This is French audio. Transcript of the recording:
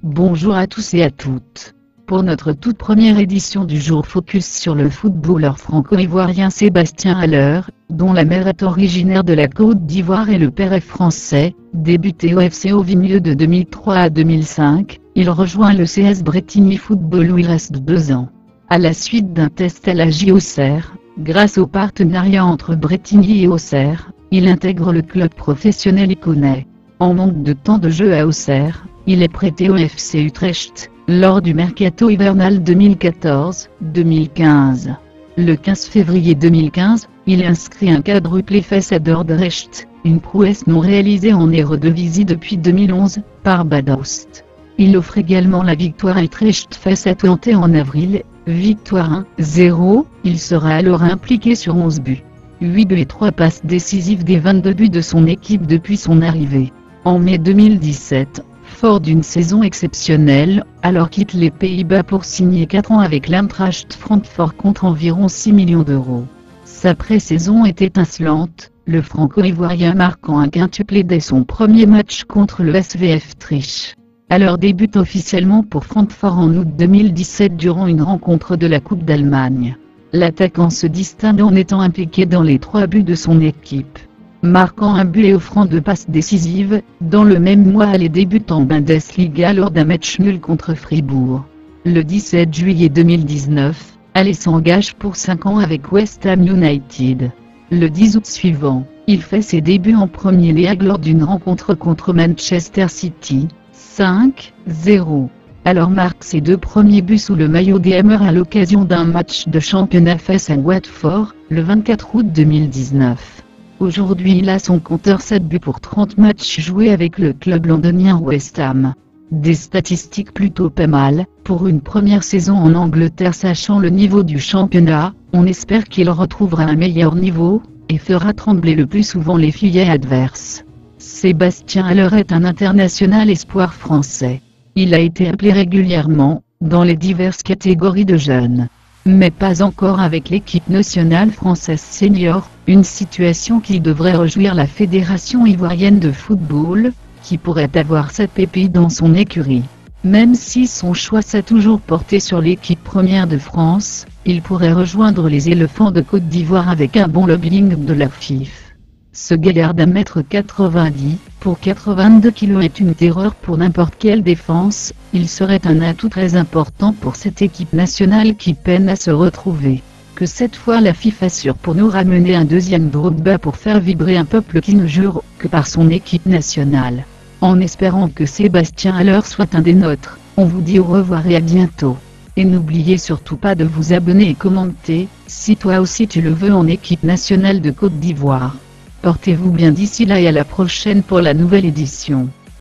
Bonjour à tous et à toutes. Pour notre toute première édition du jour focus sur le footballeur franco-ivoirien Sébastien Haller, dont la mère est originaire de la Côte d'Ivoire et le père est français, débuté au FC Auvigneux de 2003 à 2005, il rejoint le CS Bretigny Football où il reste 2 ans. À la suite d'un test à la Auxerre, grâce au partenariat entre Bretigny et Auxerre, il intègre le club professionnel iconais. En manque de temps de jeu à Auxerre, il est prêté au FC Utrecht, lors du mercato hivernal 2014-2015. Le 15 février 2015, il inscrit un quadruplé face à Dordrecht, une prouesse non réalisée en Eredivisie depuis 2011, par Badost. Il offre également la victoire à Utrecht face à Twente en avril, victoire 1-0, il sera alors impliqué sur 11 buts. 8 buts et 3 passes décisives des 22 buts de son équipe depuis son arrivée. En mai 2017, fort d'une saison exceptionnelle, alors quitte les Pays-Bas pour signer 4 ans avec l'Eintracht Francfort contre environ 6 millions d'euros. Sa pré-saison est étincelante, le franco-ivoirien marquant un quintuplé dès son premier match contre le SVF Triche. Haller débute officiellement pour Francfort en août 2017 durant une rencontre de la Coupe d'Allemagne. L'attaquant se distingue en étant impliqué dans les 3 buts de son équipe. Marquant un but et offrant 2 passes décisives, dans le même mois Haller débute en Bundesliga lors d'un match nul contre Fribourg. Le 17 juillet 2019, Haller s'engage pour 5 ans avec West Ham United. Le 10 août suivant, il fait ses débuts en Premier League lors d'une rencontre contre Manchester City, 5-0. Haller marque ses 2 premiers buts sous le maillot des Hammers à l'occasion d'un match de championnat face à Watford, le 24 août 2019. Aujourd'hui il a son compteur 7 buts pour 30 matchs joués avec le club londonien West Ham. Des statistiques plutôt pas mal, pour une première saison en Angleterre sachant le niveau du championnat, on espère qu'il retrouvera un meilleur niveau, et fera trembler le plus souvent les filets adverses. Sébastien Haller est un international espoir français. Il a été appelé régulièrement, dans les diverses catégories de jeunes. Mais pas encore avec l'équipe nationale française senior, une situation qui devrait réjouir la Fédération ivoirienne de football, qui pourrait avoir cette pépite dans son écurie. Même si son choix s'est toujours porté sur l'équipe première de France, il pourrait rejoindre les éléphants de Côte d'Ivoire avec un bon lobbying de la FIF. Ce gaillard d'1m90, pour 82 kg est une terreur pour n'importe quelle défense, il serait un atout très important pour cette équipe nationale qui peine à se retrouver. Que cette fois la FIFA assure pour nous ramener un deuxième Drogba pour faire vibrer un peuple qui ne jure que par son équipe nationale. En espérant que Sébastien Haller soit un des nôtres, on vous dit au revoir et à bientôt. Et n'oubliez surtout pas de vous abonner et commenter, si toi aussi tu le veux en équipe nationale de Côte d'Ivoire. Portez-vous bien d'ici là et à la prochaine pour la nouvelle édition.